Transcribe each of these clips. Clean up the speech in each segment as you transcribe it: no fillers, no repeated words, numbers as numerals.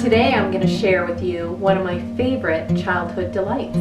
Today I'm going to share with you one of my favorite childhood delights.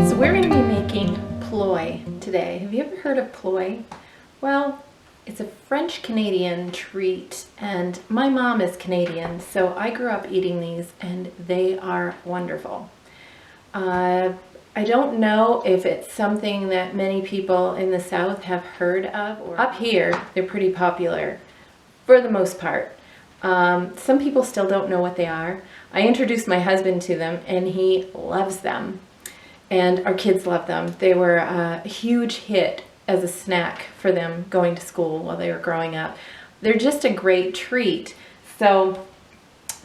So we're going to be making Ploy today. Have you ever heard of Ploy? Well, it's a French-Canadian treat, and my mom is Canadian, so I grew up eating these and they are wonderful. I don't know if it's something that many people in the South have heard of. Or up here, they're pretty popular for the most part. Some people still don't know what they are. I introduced my husband to them and he loves them. And our kids love them. They were a huge hit as a snack for them going to school while they were growing up. They're just a great treat. So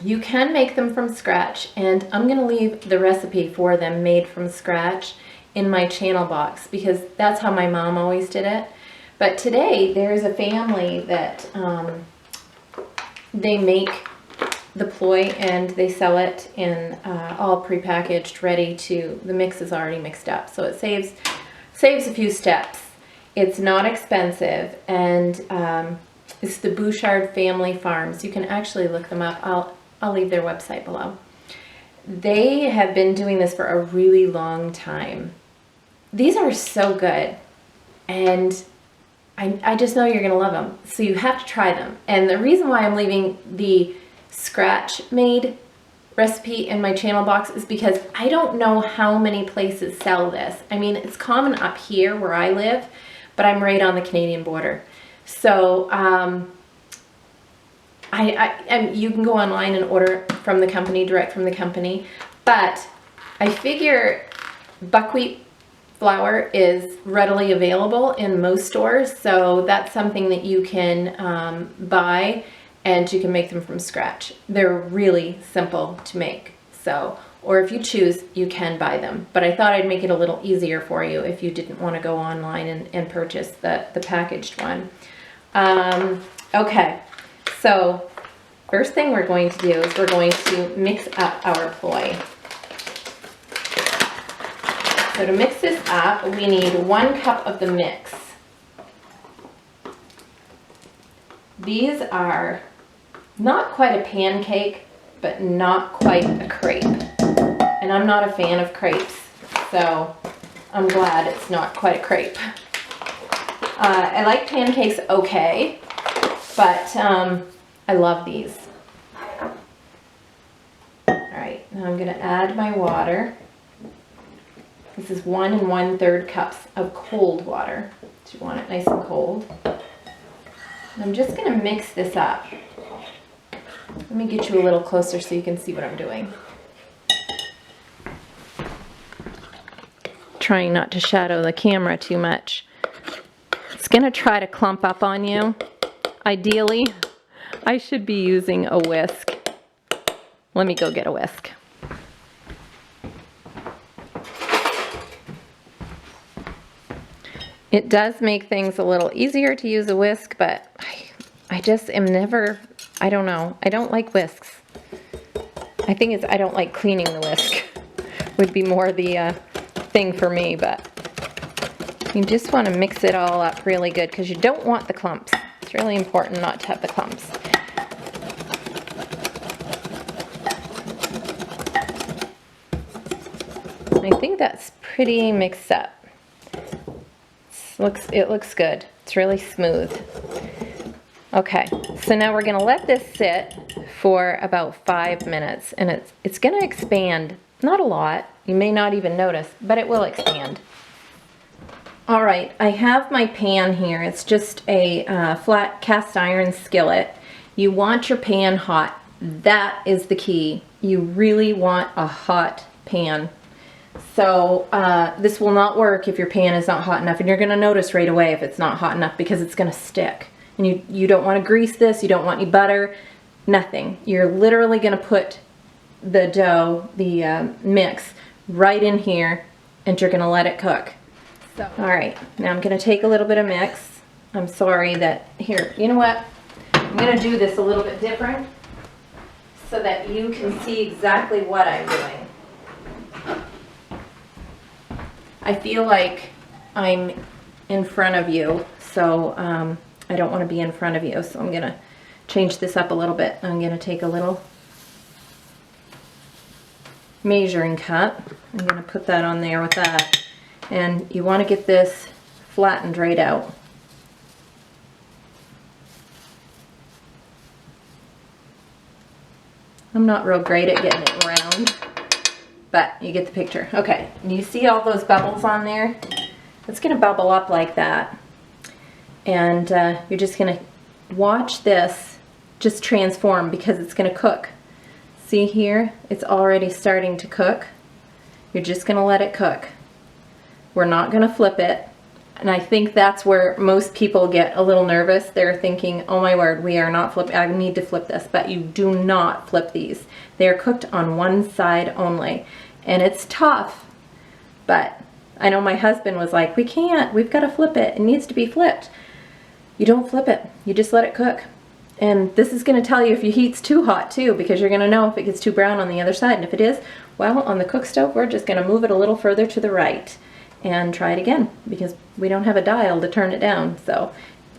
you can make them from scratch, and I'm going to leave the recipe for them made from scratch in my channel box because that's how my mom always did it. But today there's a family that they make the Ploy and they sell it in all prepackaged, ready to, the mix is already mixed up, so it saves a few steps. It's not expensive, and it's the Bouchard Family Farms. You can actually look them up. I'll leave their website below. They have been doing this for a really long time. These are so good, and I just know you're gonna love them, so you have to try them. And the reason why I'm leaving the scratch made recipe in my channel box is because I don't know how many places sell this. I mean, it's common up here where I live, but I'm right on the Canadian border. So you can go online and order from the company, direct from the company, but I figure buckwheat flour is readily available in most stores, so that's something that you can buy, and you can make them from scratch. They're really simple to make. So, or if you choose, you can buy them. But I thought I'd make it a little easier for you if you didn't want to go online and purchase the packaged one. Okay, so first thing we're going to do is we're going to mix up our Ploy. So to mix this up, we need 1 cup of the mix. These are not quite a pancake, but not quite a crepe. And I'm not a fan of crepes, so I'm glad it's not quite a crepe. I like pancakes okay, but I love these. Alright, now I'm going to add my water. This is 1 1/3 cups of cold water. So you want it nice and cold. And I'm just going to mix this up. Let me get you a little closer so you can see what I'm doing. Trying not to shadow the camera too much. It's going to try to clump up on you. Ideally, I should be using a whisk. Let me go get a whisk. It does make things a little easier to use a whisk, but I just am never, I don't know, I don't like whisks. I think it's I don't like cleaning the whisk would be more the thing for me, but you just want to mix it all up really good because you don't want the clumps. It's really important not to have the clumps. I think that's pretty mixed up. It looks good. It's really smooth. Okay, so now we're going to let this sit for about 5 minutes, and it's going to expand. Not a lot. You may not even notice, but it will expand. All right, I have my pan here. It's just a flat cast iron skillet. You want your pan hot. That is the key. You really want a hot pan. So this will not work if your pan is not hot enough, and you're going to notice right away if it's not hot enough because it's going to stick. And you don't want to grease this, you don't want any butter, nothing. You're literally going to put the dough, the mix, right in here, and you're gonna let it cook. So, all right, now I'm gonna take a little bit of mix. I'm sorry that, here, you know what? I'm gonna do this a little bit different so that you can see exactly what I'm doing. I feel like I'm in front of you, so I don't want to be in front of you, so I'm gonna change this up a little bit. I'm gonna take a little measuring cup. I'm gonna put that on there with that, and you want to get this flattened right out. I'm not real great at getting it round, but you get the picture. Okay, you see all those bubbles on there? It's gonna bubble up like that. And you're just gonna watch this just transform because it's gonna cook. See here, it's already starting to cook. You're just gonna let it cook. We're not gonna flip it. And I think that's where most people get a little nervous. They're thinking, oh my word, we are not flipping, I need to flip this. But you do not flip these. They're cooked on one side only. And it's tough, but I know my husband was like, we can't, we've got to flip it. It needs to be flipped. You don't flip it, you just let it cook. And this is going to tell you if your heat's too hot too, because you're going to know if it gets too brown on the other side. And if it is, well, on the cook stove, we're just going to move it a little further to the right and try it again, because we don't have a dial to turn it down. So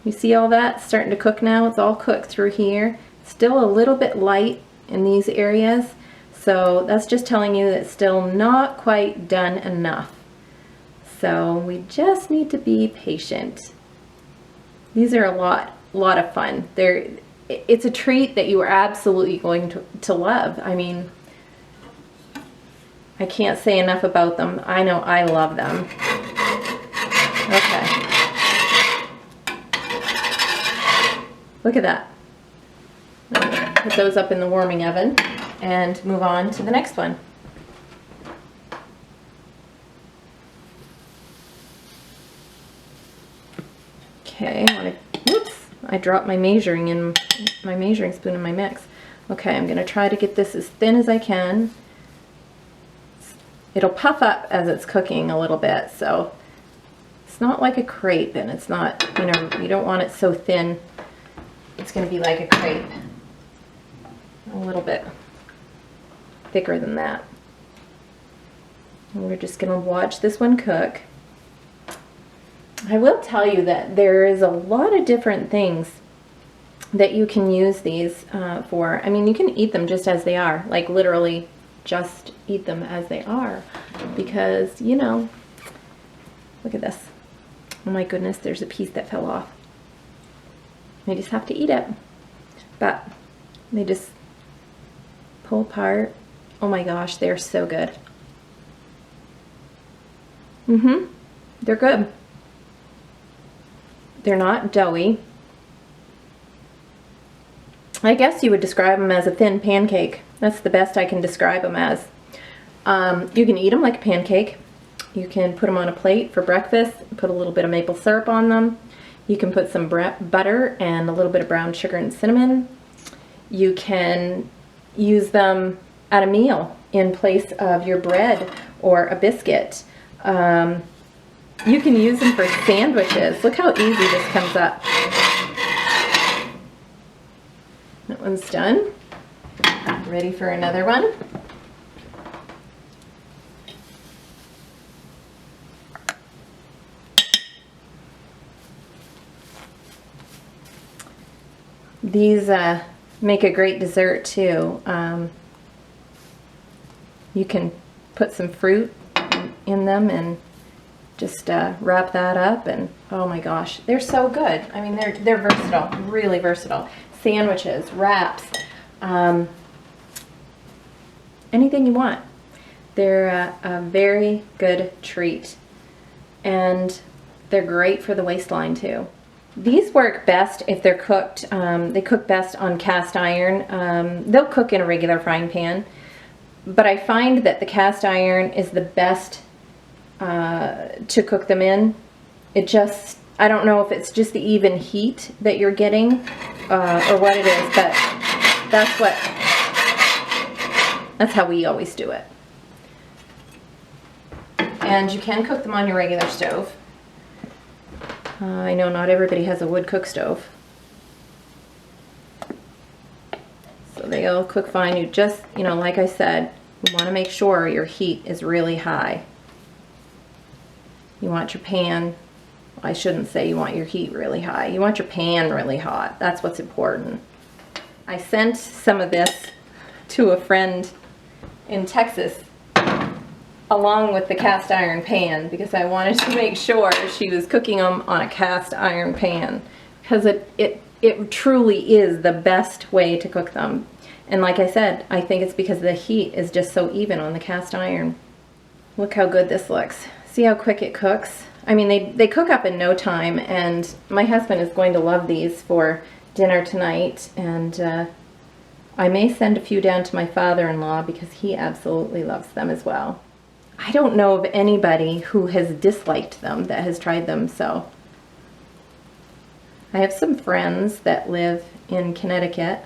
you see all that starting to cook now? It's all cooked through here. Still a little bit light in these areas. So that's just telling you that it's still not quite done enough. So we just need to be patient. These are a lot of fun. It's a treat that you are absolutely going to love. I mean, I can't say enough about them. I know I love them. Okay. Look at that. I'm gonna put those up in the warming oven and move on to the next one. Okay, whoops, I dropped my measuring spoon in my mix. Okay, I'm gonna try to get this as thin as I can. It'll puff up as it's cooking a little bit, so it's not like a crepe, and it's not, you know, you don't want it so thin. It's gonna be like a crepe. A little bit thicker than that. And we're just gonna watch this one cook. I will tell you that there is a lot of different things that you can use these for. I mean, you can eat them just as they are, like literally just eat them as they are, because, you know, look at this. Oh my goodness, there's a piece that fell off. You just have to eat it. But they just pull apart. Oh my gosh, they're so good. They're good. They're not doughy. I guess you would describe them as a thin pancake. That's the best I can describe them as. You can eat them like a pancake. You can put them on a plate for breakfast, put a little bit of maple syrup on them. You can put some butter and a little bit of brown sugar and cinnamon. You can use them at a meal in place of your bread or a biscuit. You can use them for sandwiches. Look how easy this comes up. That one's done. Ready for another one. These make a great dessert too. You can put some fruit in them and just wrap that up, and oh my gosh, they're so good. I mean, they're versatile, really versatile. Sandwiches, wraps, anything you want. They're a very good treat, and they're great for the waistline too. These work best if they're cooked, they cook best on cast iron. They'll cook in a regular frying pan, but I find that the cast iron is the best to cook them in. It just, I don't know if it's just the even heat that you're getting or what it is, but that's what That's how we always do it. And you can cook them on your regular stove. I know not everybody has a wood cook stove. So they all cook fine. You just, you know, like I said, you want to make sure your heat is really high. You want your pan, I shouldn't say you want your heat really high. You want your pan really hot. That's what's important. I sent some of this to a friend in Texas along with the cast iron pan because I wanted to make sure she was cooking them on a cast iron pan because it truly is the best way to cook them. And like I said, I think it's because the heat is just so even on the cast iron. Look how good this looks. See how quick it cooks? I mean, they cook up in no time, and my husband is going to love these for dinner tonight, and I may send a few down to my father-in-law because he absolutely loves them as well. I don't know of anybody who has disliked them that has tried them, so. I have some friends that live in Connecticut,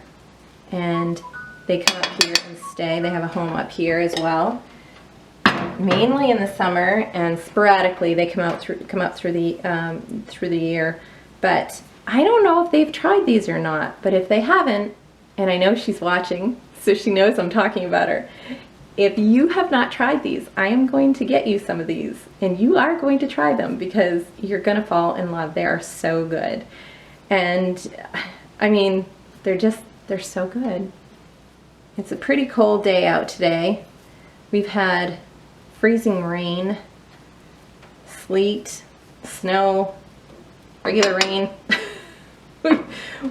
and they come up here and stay. They have a home up here as well. Mainly in the summer, and sporadically they come up through the year. But I don't know if they've tried these or not. But if they haven't, and I know she's watching, so she knows I'm talking about her. If you have not tried these, I am going to get you some of these, and you are going to try them because you're going to fall in love. They are so good. And I mean, they're so good. It's a pretty cold day out today. We've had freezing rain, sleet, snow, regular rain.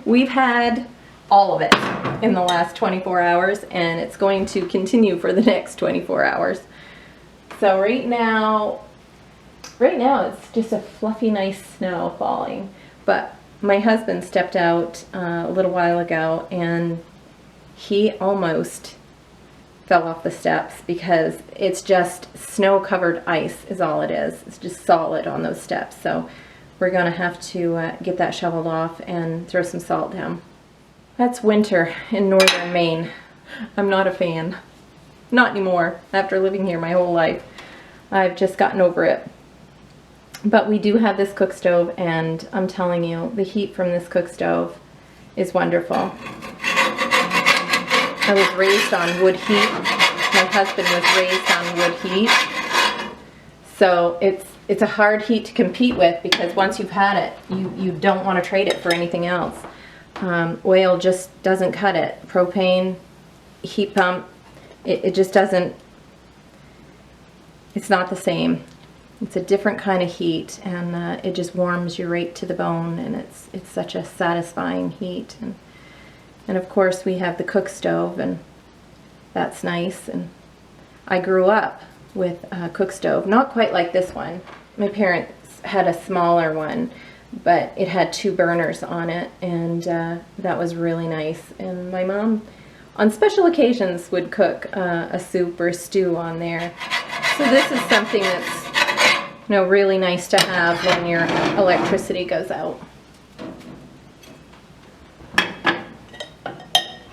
We've had all of it in the last 24 hours, and it's going to continue for the next 24 hours. So right now it's just a fluffy, nice snow falling. But my husband stepped out a little while ago, and he almost fell off the steps because it's just snow-covered ice is all it is. It's just solid on those steps. So we're going to have to get that shoveled off and throw some salt down. That's winter in northern Maine. I'm not a fan. Not anymore. After living here my whole life, I've just gotten over it. But we do have this cook stove, and I'm telling you, the heat from this cook stove is wonderful. I was raised on wood heat. My husband was raised on wood heat. So it's a hard heat to compete with because once you've had it, you don't want to trade it for anything else. Oil just doesn't cut it. Propane, heat pump, it just doesn't, it's not the same. It's a different kind of heat, and it just warms you right to the bone, and it's such a satisfying heat. And of course we have the cook stove, and that's nice. And I grew up with a cook stove, not quite like this one. My parents had a smaller one, but it had 2 burners on it, and that was really nice. And my mom, on special occasions, would cook a soup or a stew on there. So this is something that's, you know, really nice to have when your electricity goes out.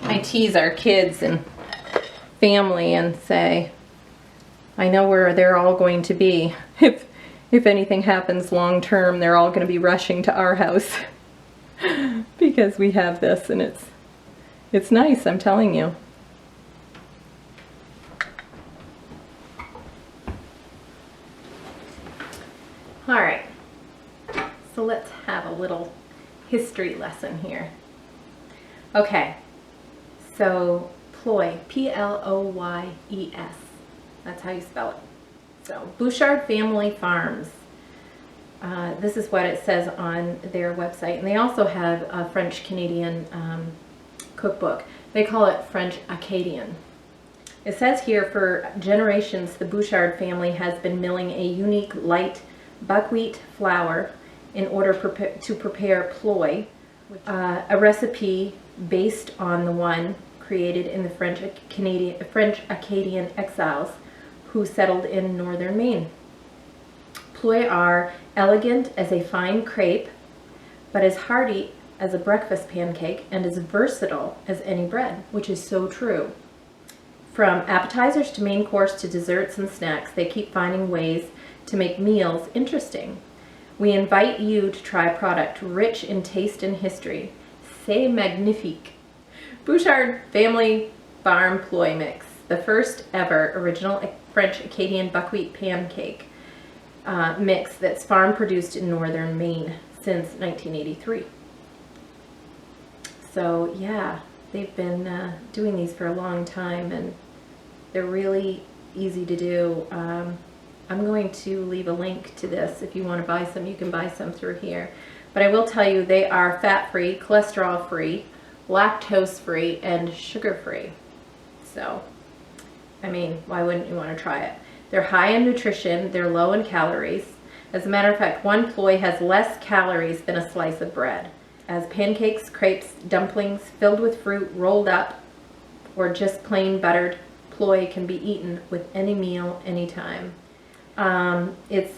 I tease our kids and family and say, I know where they're all going to be. If anything happens long term, they're all going to be rushing to our house because we have this, and it's nice, I'm telling you. All right, so let's have a little history lesson here. Okay, so Ploy, P-L-O-Y-E-S, that's how you spell it. So, Bouchard Family Farms. This is what it says on their website. And they also have a French-Canadian cookbook. They call it French Acadian. It says here, for generations, the Bouchard family has been milling a unique light buckwheat flour in order to prepare ploy, a recipe based on the one created in the French Acadian exiles who settled in northern Maine. Ploy are elegant as a fine crepe, but as hearty as a breakfast pancake and as versatile as any bread, which is so true. From appetizers to main course to desserts and snacks, they keep finding ways to make meals interesting. We invite you to try a product rich in taste and history. C'est magnifique. Bouchard Family Farm Ploy Mix, the first ever original French Acadian buckwheat pancake mix that's farm produced in northern Maine since 1983. So yeah, they've been doing these for a long time, and they're really easy to do. I'm going to leave a link to this. If you want to buy some, you can buy some through here. But I will tell you, they are fat-free, cholesterol-free, lactose-free, and sugar-free. So, I mean, why wouldn't you want to try it? They're high in nutrition, they're low in calories. As a matter of fact, one ploy has less calories than a slice of bread. As pancakes, crepes, dumplings filled with fruit, rolled up, or just plain buttered, ploy can be eaten with any meal, anytime. It's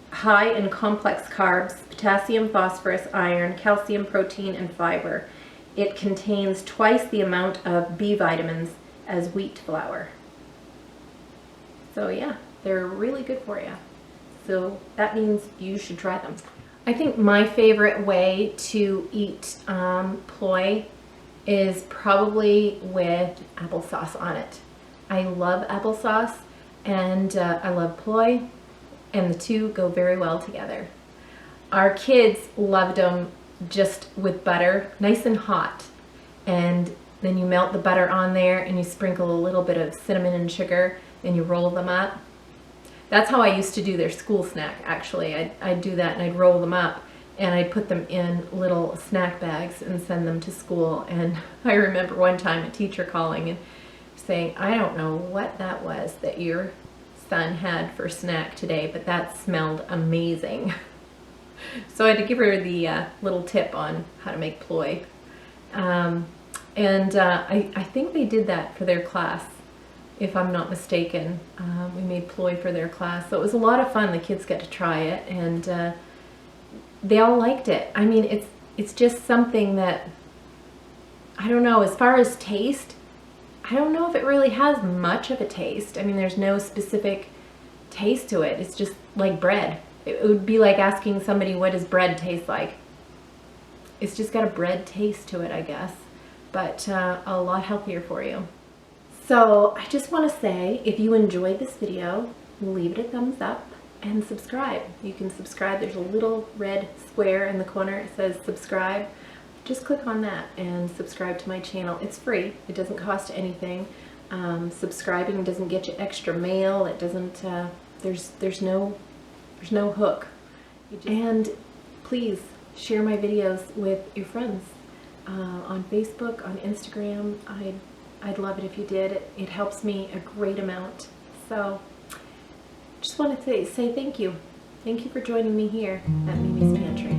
high in complex carbs, potassium, phosphorus, iron, calcium, protein, and fiber. It contains twice the amount of B vitamins as wheat flour. So yeah, they're really good for you. So that means you should try them. I think my favorite way to eat ploy is probably with applesauce on it. I love applesauce, and I love ploy, and the two go very well together. Our kids loved them just with butter, nice and hot, and then you melt the butter on there and you sprinkle a little bit of cinnamon and sugar and you roll them up. That's how I used to do their school snack, actually. I'd do that, and I'd roll them up and I'd put them in little snack bags and send them to school. And I remember one time a teacher calling and saying, I don't know what that was that your son had for snack today, but that smelled amazing. So I had to give her the little tip on how to make ploy. I think they did that for their class, if I'm not mistaken. We made ploy for their class, so it was a lot of fun. The kids got to try it, and they all liked it. I mean, it's just something that, I don't know, as far as taste, I don't know if it really has much of a taste. I mean, there's no specific taste to it. It's just like bread. It would be like asking somebody, what does bread taste like? It's just got a bread taste to it, I guess, but a lot healthier for you. So I just want to say, if you enjoyed this video, leave it a thumbs up and subscribe. You can subscribe. There's a little red square in the corner. It says subscribe. Just click on that and subscribe to my channel. It's free. It doesn't cost anything. Subscribing doesn't get you extra mail. It doesn't. There's no hook. And please share my videos with your friends on Facebook, on Instagram. I'd love it if you did. It helps me a great amount. So just wanted to say thank you. Thank you for joining me here at Mimi's Pantry.